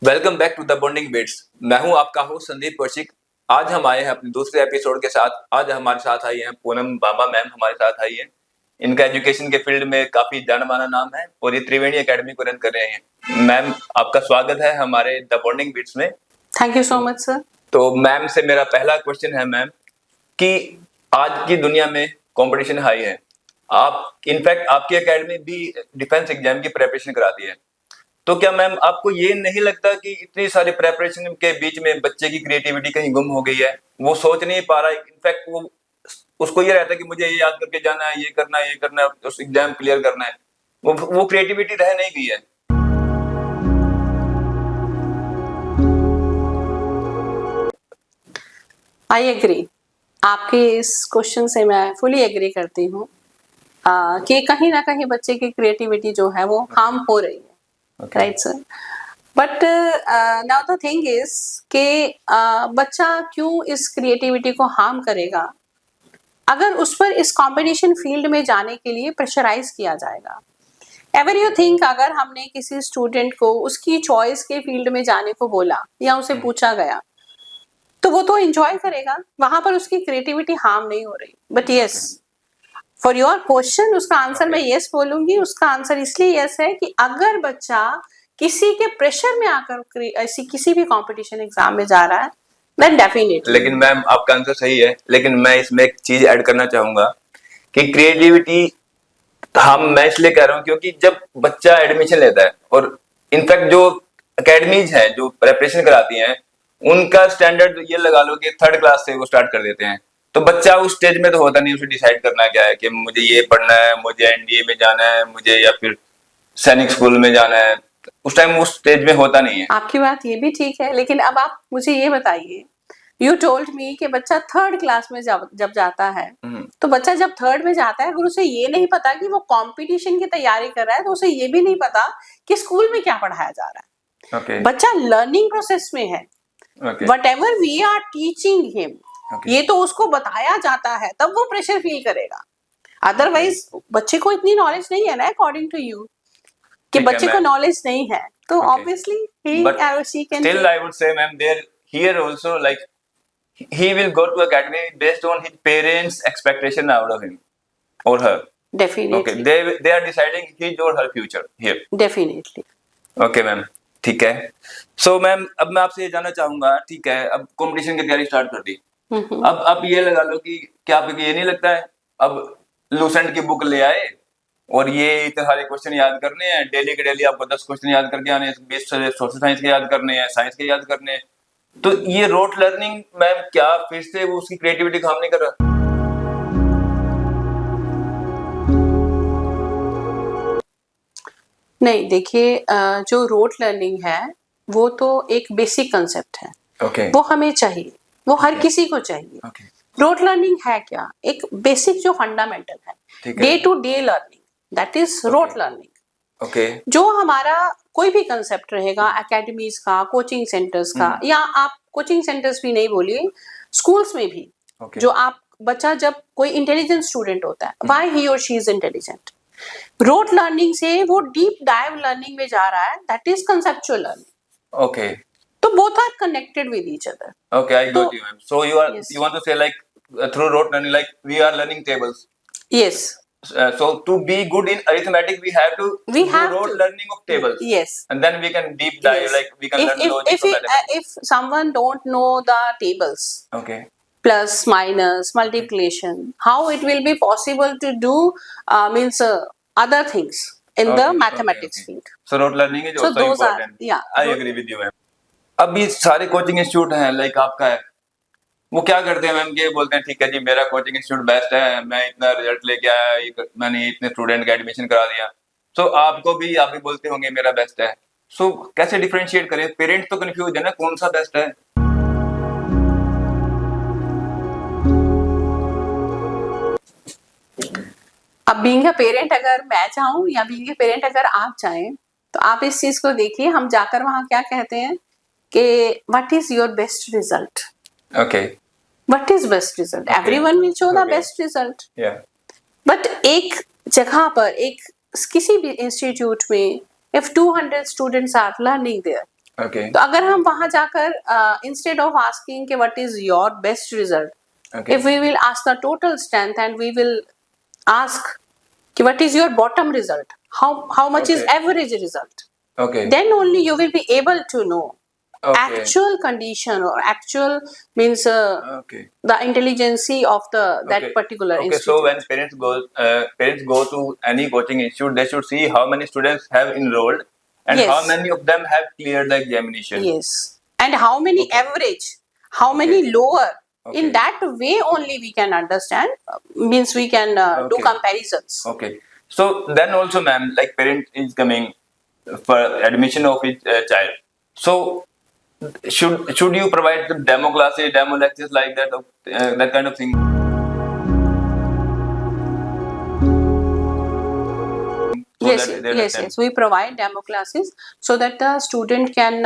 Welcome back to the bonding bits. मैं हूं आपका होस्ट संदीप कौशिक। आज हम आए हैं अपने दूसरे एपिसोड के साथ। आज हमारे साथ आई हैं पूनम बाबा मैम, हमारे साथ आई हैं। इनका एजुकेशन के फील्ड में काफी जाना माना नाम है और ये त्रिवेणी एकेडमी को रन कर रहे हैं। मैम, आपका स्वागत है हमारे द बॉन्डिंग बिट्स में। Thank you so much sir. तो मैम से मेरा पहला क्वेश्चन है मैम कि आज की दुनिया में कंपटीशन हाई है। आप इनफैक्ट आपकी एकेडमी भी डिफेंस एग्जाम की प्रिपरेशन कराती है। तो क्या मैम आपको ये नहीं लगता कि इतनी सारी प्रेपरेशन के बीच में बच्चे की क्रिएटिविटी कहीं गुम हो गई है? वो सोच नहीं पा रहा है। इनफैक्ट वो उसको ये रहता है कि मुझे ये याद करके जाना है, ये करना है, ये करना है, उस एग्जाम क्लियर करना है। वो क्रिएटिविटी रह नहीं गई है। आई एग्री, आपके इस क्वेश्चन से मैं फुली एग्री करती हूँ कि कहीं ना कहीं बच्चे की क्रिएटिविटी जो है वो हार्म हो रही है। Right sir. But now the thing is कि बच्चा क्यों इस क्रिएटिविटी को हार्म करेगा अगर उस पर इस कंपटीशन फील्ड में जाने के लिए प्रेशराइज किया जाएगा। एवर यू थिंक अगर हमने किसी स्टूडेंट को उसकी चॉइस के फील्ड में जाने को बोला या उसे पूछा गया तो वो तो एंजॉय करेगा, वहां पर उसकी क्रिएटिविटी हार्म नहीं हो रही। But yes, for your question उसका आंसर मैं यस बोलूंगी। उसका आंसर इसलिए यस है कि अगर बच्चा किसी के प्रेशर में आकर ऐसी किसी भी कंपटीशन एग्जाम में जा रहा है देन डेफिनेटली। लेकिन मैम आपका आंसर सही है, लेकिन मैं इसमें एक चीज ऐड करना चाहूंगा कि क्रिएटिविटी मैं इसलिए कह रहा हूँ क्योंकि जब बच्चा एडमिशन लेता है और इनफैक्ट जो एकेडमीज हैं जो प्रिपरेशन कराती हैं उनका स्टैंडर्ड ये लगा लो कि थर्ड क्लास से वो स्टार्ट कर देते हैं। तो बच्चा उस स्टेज में तो होता नहीं, उसे डिसाइड करना क्या है कि मुझे ये पढ़ना है, मुझे एनडीए में जाना है, मुझे या फिर सैनिक स्कूल में जाना है। उस टाइम उस स्टेज में होता नहीं है। आपकी बात ये भी ठीक है, लेकिन अब आप मुझे ये बताइए, यू टोल्ड मी कि बच्चा थर्ड क्लास में जब जाता है तो बच्चा जब थर्ड में जाता है अगर उसे ये नहीं पता कि वो कंपटीशन की तैयारी कर रहा है तो उसे ये भी नहीं पता कि स्कूल में क्या पढ़ाया जा रहा है। बच्चा लर्निंग प्रोसेस में है। Whatever we are teaching him, ये तो उसको बताया जाता है, तब वो प्रेशर फील करेगा। अदरवाइज बच्चे को इतनी नॉलेज नहीं है ना, अकॉर्डिंग टू यू, कि बच्चे को नॉलेज नहीं है तो obviously he or she can still I would say ma'am there here also like he will go to academy based on his parents expectation out of him or her. Definitely. Okay, they are deciding his or her future here. Definitely. Okay ma'am, ठीक है। So ma'am अब मैं आपसे ये जानना चाहूंगा, ठीक है अब कंपटीशन की तैयारी स्टार्ट कर दी, अब आप ये लगा लो कि क्या आपको ये नहीं लगता है अब लूसेंट की बुक ले आए और ये इतने सारे क्वेश्चन याद करने हैं, डेली के डेली आपको 10 क्वेश्चन याद करके आने हैं, 20 सोशल साइंस के याद करने हैं, साइंस के याद करने हैं, तो ये रोट लर्निंग मैम क्या फिर से वो उसकी क्रिएटिविटी काम नहीं कर रहा? नहीं, देखिए जो रोट लर्निंग है वो तो एक बेसिक कंसेप्ट है। वो हमें चाहिए, वो हर किसी को चाहिए। रोट लर्निंग है क्या? एक बेसिक जो फंडामेंटल है, day to day learning, that is rote learning. जो हमारा कोई भी कंसेप्ट रहेगा एकेडमीज का, कोचिंग सेंटर्स का, या आप कोचिंग सेंटर्स भी नहीं बोलिए, स्कूल्स में भी जो आप बच्चा जब कोई इंटेलिजेंट स्टूडेंट होता है, व्हाई ही और she is intelligent, rote learning से वो डीप डाइव लर्निंग में जा रहा है, दैट इज कंसेप्चुअल लर्निंग। तो both are connected with each other. Okay, I got you, ma'am. So you want to say like through rote learning, like we are learning tables. Yes. So to be good in arithmetic, we have to do rote learning of tables. Yes. And then we can deep dive, like we can learn logic of mathematics. If someone don't know the tables, plus, minus, multiplication, how it will be possible to do means other things in the mathematics field. So rote learning is also important. I agree with you, ma'am. अब ये सारे coaching institute हैं like आपका है, वो क्या करते हैं मैम, ये बोलते हैं ठीक है जी मेरा कोचिंग इंस्टीट्यूट बेस्ट है, मैं इतना रिजल्ट लेके आया, मैंने इतने स्टूडेंट का एडमिशन करा दिया, सो आपको भी आप भी बोलते होंगे मेरा बेस्ट है। सो कैसे डिफरेंशिएट करें? पेरेंट्स तो कंफ्यूज है ना कौन सा बेस्ट है। अब बीइंग अ पेरेंट अगर मैं चाहूँ या बीइंग अ पेरेंट अगर आप चाहें तो आप इस चीज को देखिए, हम जाकर वहां क्या कहते हैं कि what is your best result? What is best result? Everyone will show the best result. But एक जगह पर, एक किसी भी इंस्टीट्यूट में, if 200 students are learning there, Okay. तो अगर हम वहां जाकर इंस्टेड ऑफ आस्किंग कि what is your best result, Okay. if we will ask the total strength and we will ask कि what is your bottom result, how much is Okay. average result, Okay. then only you will be able to know Okay. actual condition or actual means Okay. the intelligence of that Okay. particular Okay. institute. So when parents go to any coaching institute, they should see how many students have enrolled and how Yes. many of them have cleared the examination. Yes, and how many Okay. average, how Okay. many lower. Okay. In that way only we can understand, means we can do Okay. comparisons. Okay. So then also, ma'am, like parent is coming for admission of his child. So should you provide the demo classes, demo lectures like that, that kind of thing? So Yes, that they yes, understand. yes. We provide demo classes so that the student can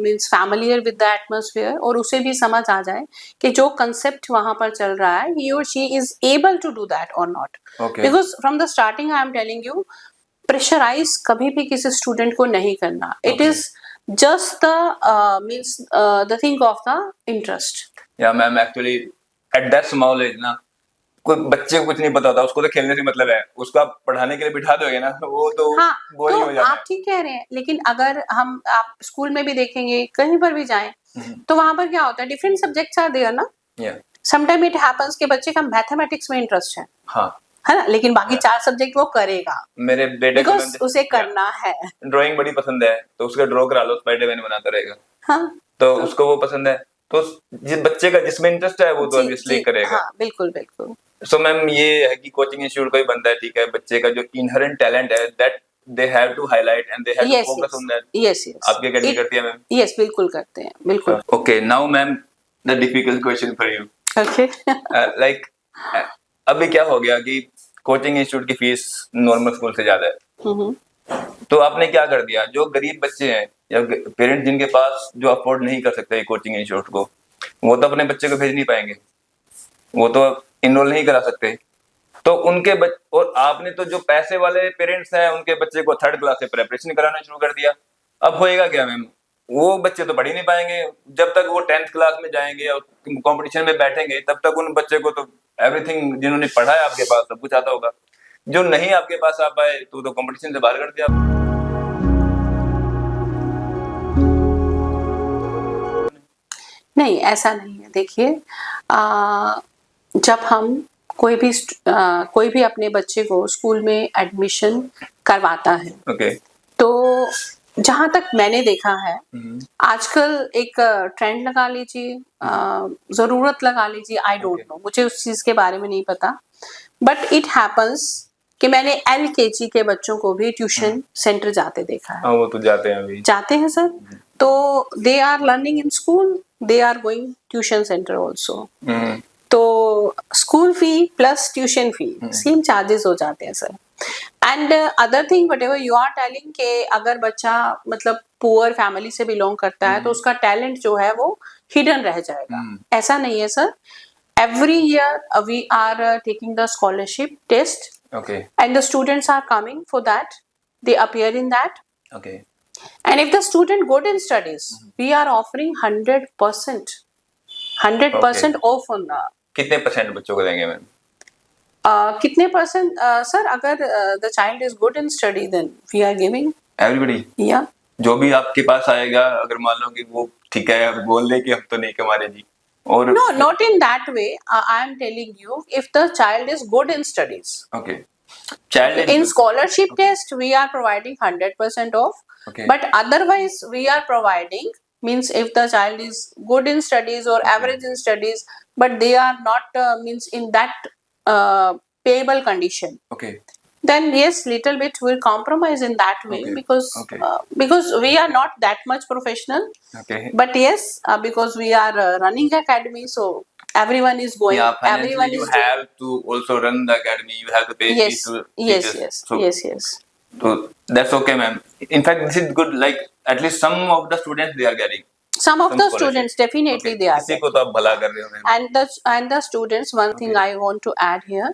means familiar with the atmosphere और उसे भी समझ आ जाए कि जो concept वहाँ पर चल रहा है, he or she is able to do that or not. Okay. Because from the starting I am telling you, pressurize कभी भी किसी student को नहीं करना. It Okay. is just the means the thing of the interest. Yeah, ma'am. Actually, at that small age, ना कोई बच्चे को कुछ नहीं पता होता, उसको तो खेलने से मतलब है, उसको आप पढ़ाने के लिए बिठा दोगे ना, वो तो हाँ, बोरिंग हो तो जाता आप ठीक कह रहे हैं, लेकिन अगर आप स्कूल में भी देखेंगे, कहीं पर भी जाएं, तो वहां पर क्या होता है, डिफरेंट सब्जेक्ट्स आर देयर ना. है. समटाइम इट हैपेंस कि बच्चे का मैथमेटिक्स में इंटरेस्ट हाँ. है ना, लेकिन बाकी 4 सब्जेक्ट वो करेगा मेरे बेटे को बिकॉज उसे करना है. ड्राइंग बड़ी पसंद है, तो उसका ड्रॉ करा लो, स्पाइडरमैन बनाता रहेगा. हाँ, तो उसको वो पसंद है, तो जिस बच्चे का जिसमें इंटरेस्ट है वो तो जी, ऑब्वियसली जी, करेगा. हाँ, बिल्कुल बिल्कुल. सो मैम ये है कि कोचिंग इंस्टीट्यूट का ही बनता है, ठीक है, बच्चे का जो इनहेरेंट टैलेंट है that they have to highlight and they have to yes focus on that. Yes yes आपकी अकेडमी करती है मैम? यस, बिल्कुल करते हैं, बिल्कुल. Okay, now ma'am the difficult question for you. Okay. Like अभी क्या हो गया कि कोचिंग इंस्टीट्यूट की फीस नॉर्मल स्कूल से ज्यादा है, तो आपने क्या कर दिया, जो गरीब बच्चे हैं या पेरेंट्स जिनके पास जो अफोर्ड नहीं कर सकते कोचिंग इंस्टीट्यूट को, वो तो अपने बच्चे को भेज नहीं पाएंगे, वो तो इनरोल नहीं करा सकते, तो उनके और आपने तो जो पैसे वाले पेरेंट्स हैं उनके बच्चे को 3rd क्लास से प्रिपरेशन कराना शुरू कर दिया. अब होएगा क्या मैम, वो बच्चे तो पढ़ ही नहीं पाएंगे. जब तक वो 10th क्लास में जाएंगे और कंपटीशन में बैठेंगे तब तक उन बच्चे को तो एवरीथिंग, जिन्होंने पढ़ा है आपके पास सब कुछ आता होगा, जो नहीं आपके पास आ पाए तो कंपटीशन से बाहर कर दिया. नहीं, ऐसा नहीं है. देखिए, जब हम कोई भी अपने बच्चे को स्कूल में एडमिशन करवाता है, ओके, तो जहां तक मैंने देखा है, आजकल एक ट्रेंड लगा लीजिए, जरूरत लगा लीजिए, आई डोंट नो, मुझे उस चीज के बारे में नहीं पता, बट इट हैपन्स कि मैंने LKG के बच्चों को भी ट्यूशन सेंटर जाते देखा है. हाँ, वो तो जाते हैं अभी, जाते हैं सर. तो they are learning in school, they are going tuition centre also. तो school fee plus tuition fee same charges हो जाते हैं sir. And other thing whatever you are telling कि अगर बच्चा मतलब पुअर फैमिली से बिलोंग करता है तो उसका टैलेंट जो है वो हिडन रह जाएगा. ऐसा नहीं है sir. Every year we are taking the scholarship test, okay, and the students are coming for that, they appear in that, okay, and if the student good in studies, we are offering 100% off on the. कितने percent बच्चों को देंगे ma'am? कितने percent sir? अगर the child is good in study, then we are giving everybody, yeah. जो भी आपके पास आएगा, अगर मान लो कि वो ठीक है बोल दे कि हम तो नहीं कमा रहे जी, और No, not in that way. I am telling you, if the child is good in studies, okay, child in scholarship test we are providing 100% off, okay, but otherwise we are providing, means if the child is good in studies or average in studies but they are not means in that payable condition, okay, then yes, little bit will compromise in that way, Okay. because Okay. Because we are not that much professional, okay, but yes, because we are running academy, so everyone is going, yeah, everyone financially you is doing. have to also run the academy, you have to pay Yes, fees to yes, teachers. yes, So, yes. so that's okay ma'am. In fact this is good, like at least some of the students they are getting Some of some the scholarship. students definitely Okay. they are किसी को तो आप भला कर रहे हो ma'am. and the students, one thing Okay. I want to add here,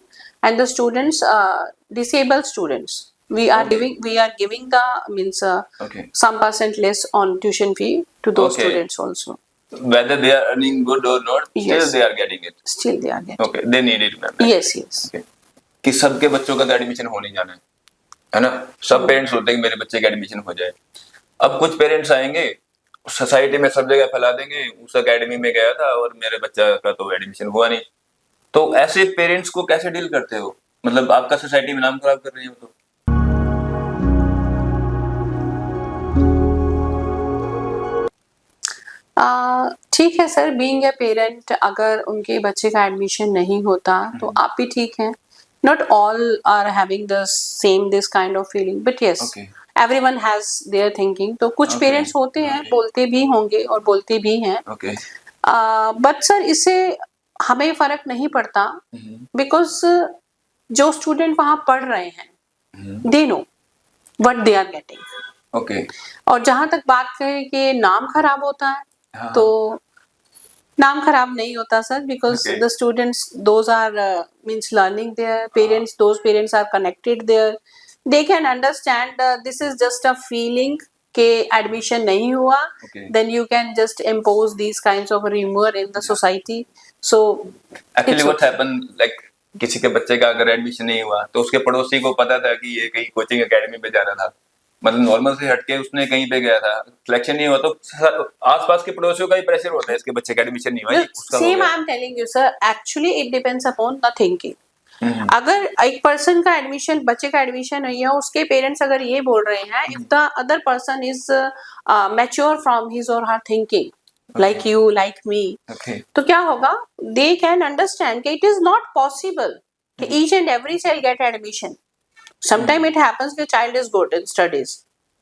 and the students, disabled students, we are Okay. giving the means Okay. some percent less on tuition fee to those Okay. students also. Whether they are earning good or not, still Yes. they are getting it. Still they are getting. Okay, they need it, ma'am. Yes, yes. Okay. कि सबके बच्चों का तो admission हो नहीं जाना है ना? सब पेरेंट्स होते हैं कि मेरे बच्चे का एडमिशन हो जाए। अब कुछ पेरेंट्स आएंगे, सोसाइटी में सब जगह फैला देंगे, उस एकेडमी में गया था और मेरे बच्चा का तो एडमिशन हुआ नहीं। तो ऐसे पेरेंट्स को कैसे डील करते हो? मतलब आपका सोसाइटी में नाम खराब कर रही हो तो? ठीक है सर, बीइंग ए पेरेंट अगर उनके बच्चे का एडमिशन नहीं होता तो आप भी ठीक हैं। Not all are having the same this kind of feeling, but yes Okay. Everyone has their thinking. तो कुछ Okay. पेरेंट्स होते हैं, Okay. बोलते भी होंगे और बोलते भी हैं, ओके। बट सर इससे हमें फर्क नहीं पड़ता, बिकॉज जो स्टूडेंट वहां पढ़ रहे हैं they know what they are getting. Okay. और जहां तक बात करें कि नाम खराब होता है, हाँ। तो नाम खराब नहीं होता sir, because Okay. The students those are means learning their parents, those parents are connected there, they can understand this is just a feeling के एडमिशन नहीं हुआ, Okay. Then you can just impose these kinds of rumour in the society. So actually what happen, like किसी के बच्चे का अगर admission नहीं हुआ तो उसके पड़ोसी को पता था कि ये कहीं कोचिंग एकेडमी में जा रहा था, मतलब नॉर्मल से हटके उसने कहीं पे गया था, सिलेक्शन नहीं हुआ तो आसपास के पड़ोसियों का ही प्रेशर होता है, इसके बच्चे का एडमिशन नहीं हुआ, ये उसका हो सेम गया। I am telling you sir, actually it depends upon the thinking. अगर एक पर्सन का एडमिशन, बच्चे का एडमिशन नहीं है, उसके पेरेंट्स अगर ये बोल रहे हैं, if the other person is mature from his or her thinking like you like me, Okay. तो क्या होगा, दे कैन अंडरस्टैंड कि इट इज नॉट पॉसिबल कि each and every child get admission. Sometime it happens कि child is good in studies,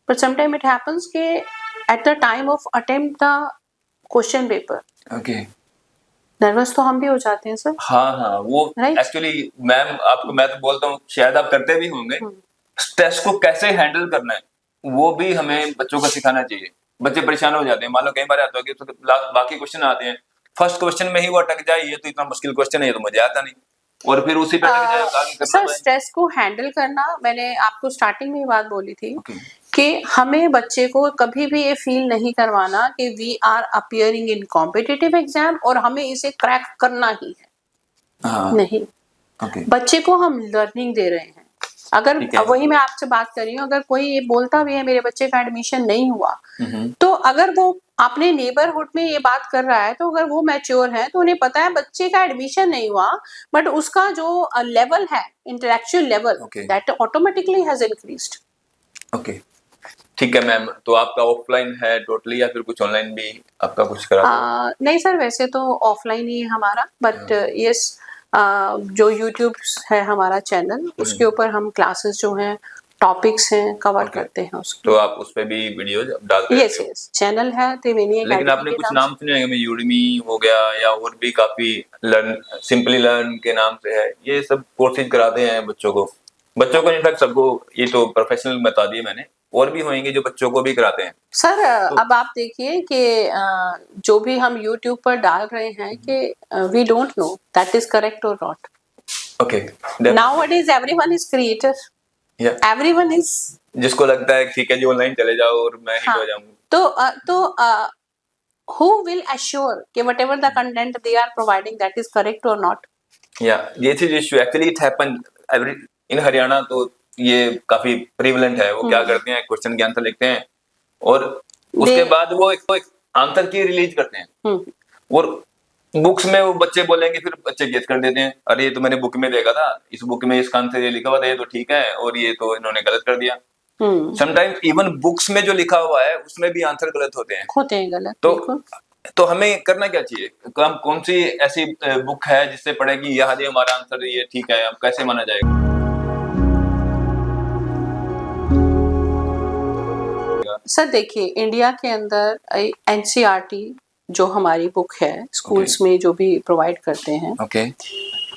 but sometime it happens कि at the time of attempt the question paper Okay. Nervous तो हम भी हो जाते हैं sir. हाँ, वो Right. एक्चुअली मैम आपको मैं तो बोलता हूँ, शायद आप करते भी होंगे, स्ट्रेस को कैसे हैंडल करना है वो भी हमें बच्चों को सिखाना चाहिए। बच्चे परेशान हो जाते हैं, मान लो कई बार आता है कि बाकी क्वेश्चन आते हैं, फर्स्ट क्वेश्चन में ही वो अटक जाए, ये तो इतना मुश्किल क्वेश्चन है, ये तो मुझे आता नहीं, और फिर उसी पे अटक जाए, आगे करना सर पाए। स्ट्रेस को हैंडल करना, मैंने आपको स्टार्टिंग में ही बात बोली थी Okay. कि हमें बच्चे को कभी भी ये फील नहीं करवाना कि we are appearing in competitive exam और हमें इसे क्रैक करना ही है। हाँ। नहीं, Okay. बच्चे को हम लर्निंग दे रहे हैं। अगर ठीक है। वही मैं आपसे बात कर रही हूँ, अगर कोई ये बोलता भी है मेरे बच्चे का एडमिशन नहीं हुआ, तो अगर वो अपने नेबरहुड में ये बात कर रहा है, तो अगर वो मैच्योर है तो उन्हें पता है बच्चे का एडमिशन नहीं हुआ, बट उसका जो लेवल है, intellectual level, Okay. That automatically has increased. Okay, ठीक है मैम। तो आपका ऑफलाइन है टोटली या फिर कुछ ऑनलाइन भी आपका कुछ करा दो? नहीं सर, वैसे तो ऑफलाइन ही है हमारा, बट यस जो यूट्यूब है हमारा चैनल, उसके ऊपर हम क्लासेस जो हैं, टॉपिक्स हैं, कवर Okay. करते हैं उसको। तो आप उस पे भी वीडियो डालते हैं? यस यस, चैनल है त्रिवेणी लेकिन एकेडमी आपने के कुछ नाम नाम सुने होंगे, यूडमी हो गया या और भी काफी लर्न, सिंपली लर्न के नाम से है, ये सब कोर्सेज कराते हैं बच्चों को इनफैक्ट सबको, ये तो प्रोफेशनल बता दिए मैंने, और भी होंगे जो बच्चों को भी कराते हैं। सर अब आप देखिए कि जो भी हम YouTube पर डाल रहे हैं कि we don't know that is correct or not. Okay, nowadays everyone is creator, everyone is, जिसको लगता है ठीक है जी ऑनलाइन चले जाओ और मैं हिट हो जाऊंगा, तो who will assure कि whatever the content they are providing that is correct or not? या ये चीज issue actually it happen every in Haryana, तो ये काफी प्रीवलेंट है। वो क्या करते हैं, क्वेश्चन के आंसर लिखते हैं और उसके बाद वो एक आंसर की रिलीज करते हैं, और बुक्स में वो बच्चे बोलेंगे, फिर बच्चे गेस कर देते हैं, अरे ये तो मैंने बुक में देखा था, इस बुक में इसका आंसर ये लिखा हुआ था, ये तो ठीक है, और ये तो इन्होंने गलत कर दिया। समटाइम्स इवन बुक्स में जो लिखा हुआ है उसमें भी आंसर गलत होते हैं गलत। तो हमें करना क्या चाहिए? हम कौन सी ऐसी बुक है जिससे पढ़े कि यह हमारा आंसर ये ठीक है, अब कैसे माना जाएगा? सर देखिए, इंडिया के अंदर एनसीईआरटी जो हमारी बुक है, स्कूल्स में जो भी प्रोवाइड करते हैं, ओके,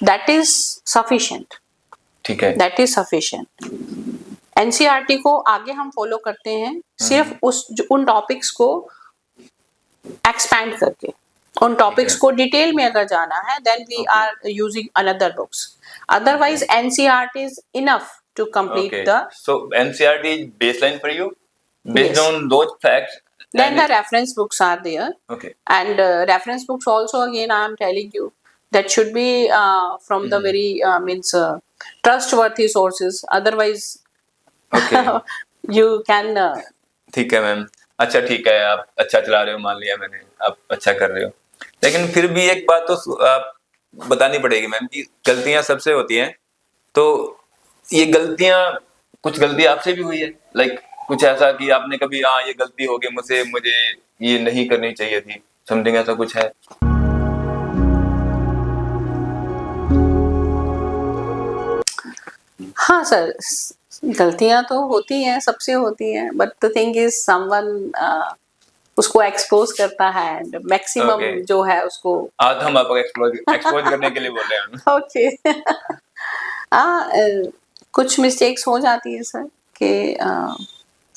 दैट इज सफिशिएंट। ठीक है, दैट इज सफिशिएंट। एनसीईआरटी को आगे हम फॉलो करते हैं सिर्फ उन टॉपिक्स को एक्सपैंड करके, उन टॉपिक्स को डिटेल में अगर जाना है, then we are using another books. Otherwise NCERT is enough to complete Okay. the. So NCERT is baseline for you, based Yes. on those facts. Then and the reference books are there, Okay. and reference books also, again I am telling you, that should be from the very means trustworthy sources. Otherwise, Okay. you can. ठीक है ma'am, अच्छा ठीक है, आप अच्छा चला रहे हो, मान लिया मैंने, आप अच्छा कर रहे हो, लेकिन फिर भी एक बात तो आप बतानी पड़ेगी मैम कि गलतियां सबसे होती हैं, तो ये गलतियां, कुछ गलती आपसे भी हुई है, लाइक कुछ ऐसा कि आपने कभी हाँ ये गलती हो गई मुझसे, मुझे ये नहीं करनी चाहिए थी, समथिंग ऐसा कुछ है? हाँ सर, गलतियां तो होती हैं, सबसे होती हैं, but the thing is someone उसको एक्सपोज करता है, मैक्सिमम Okay. जो है उसको। आज हम आपको एक्सपोज करने के लिए बोल रहे हैं। ओके। कुछ मिस्टेक्स हो जाती है सर कि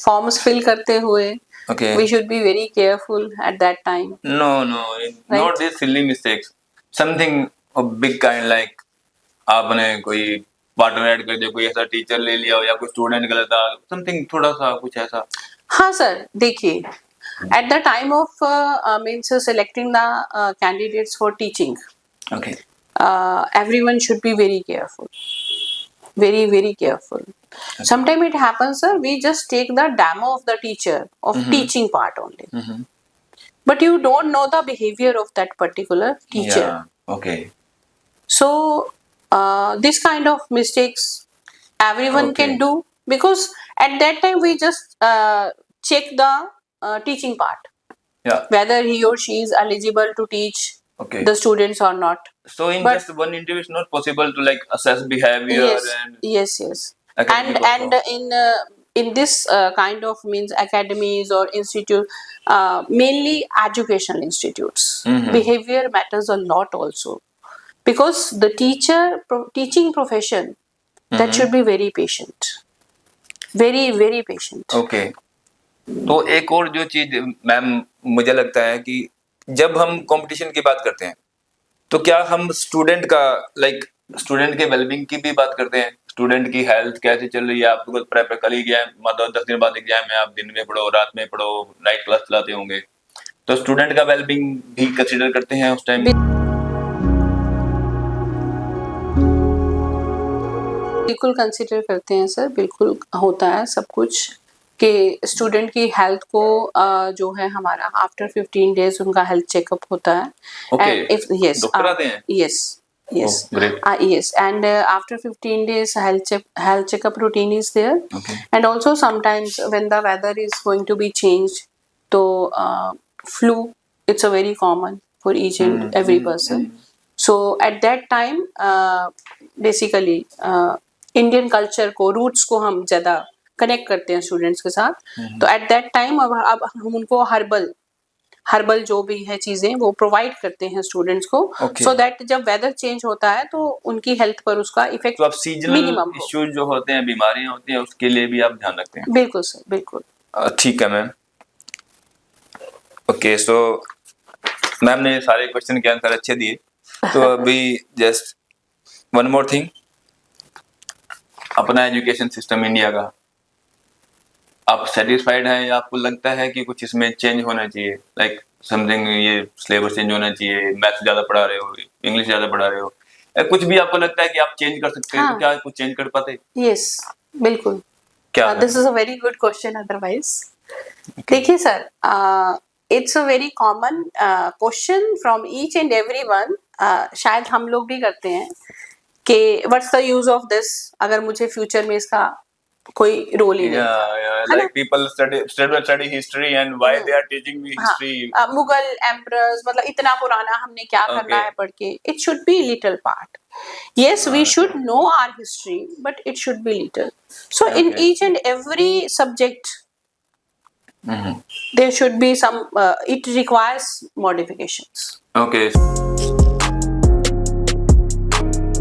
फॉर्म्स फिल करते हुए Okay. we should be very careful at that time. No, not these silly mistakes. Something of big kind, like आपने कोई पार्टनर ऐड कर दिया, कोई ऐसा टीचर ले लिया हो, या कोई स्टूडेंट गलत था, समथिंग थोड़ा सा कुछ ऐसा। हाँ सर, देखिए, at the time of means selecting the candidates for teaching, Okay. everyone should be very careful, very very careful. Sometimes it happens, sir, we just take the demo of the teacher of teaching part only, but you don't know the behavior of that particular teacher. Yeah. Okay. So this kind of mistakes everyone Okay. can do, because at that time we just check the teaching part, Yeah. whether he or she is eligible to teach Okay. the students or not. So in But- just one interview, it's not possible to like assess behavior Yes, and yes, yes. academic And in this kind of means academies or institute, mainly educational institutes, behavior matters a lot also, because the teaching profession, that should be very patient, very very patient. Okay. तो एक और जो चीज ma'am मुझे लगता है कि जब हम कंपटीशन की बात करते हैं, तो क्या हम स्टूडेंट का लाइक स्टूडेंट के वेलबींग की भी बात करते हैं? स्टूडेंट की हेल्थ कैसे चल रही है, आप तो प्रेपर कल ही गया, मतलब 10 दिन बाद एग्जाम है, आप दिन में पढ़ो, रात में पढ़ो, नाइट क्लास चलाते होंगे, तो स्टूडेंट का वेलबींग भी कंसीडर करते हैं उस टाइम? बिल्कुल कंसिडर करते हैं सर, बिल्कुल होता है सब कुछ कि स्टूडेंट की हेल्थ को जो है हमारा आफ्टर 15 डेज उनका हेल्थ चेकअप होता है। Okay. And if yes, doctor आते हैं? yes, yes, Oh, great. yes, and after 15 days health checkup routine is there. Okay. And also sometimes when the weather is going to be changed, so flu, it's a very common for each and every person. So at that time basically Indian culture को, roots को हम ज़्यादा connect करते हैं students के साथ, तो at that time अब हम उनको हर्बल जो भी है चीज़ें वो प्रोवाइड करते हैं स्टूडेंट्स को, Okay. सो दैट जब वेदर चेंज होता है तो उनकी हेल्थ पर उसका इफेक्ट तो आप सीजनल मिनिमम हो। इश्यूज जो होते हैं, बीमारियां होती हैं, उसके लिए भी आप ध्यान रखते हैं? बिल्कुल सर, बिल्कुल। ठीक है मैम। ओके, सो मैम ने सारे क्वेश्चन के आंसर अच्छे दिए, तो अभी जस्ट वन मोर थिंग, अपना एजुकेशन सिस्टम इंडिया का, आप सेटिस्फाइड हैं या आपको लगता है कि कुछ इसमें चेंज होना चाहिए, लाइक समथिंग ये सिलेबस चेंज होना चाहिए, मैथ्स ज्यादा पढ़ा रहे हो, इंग्लिश ज्यादा पढ़ा रहे हो, या कुछ भी आपको लगता है कि आप चेंज कर सकते हैं? हाँ। तो क्या कुछ चेंज कर पाते? यस, बिल्कुल। क्या this is a very good question otherwise. देखिए sir, it's a very common question from each and everyone, शायद हम लोग भी करते हैं कि what's the use of this, अगर मुझे फ्यूचर में इसका कोई रोल ही नहीं। like people study history and why they are teaching me history? Mughal emperors, मतलब इतना पुराना हमने क्या करना है पढ़ के? It should be little part. Yes, we should know our history, but it should be little. So in each and every subject, there should be some. It requires modifications. Okay.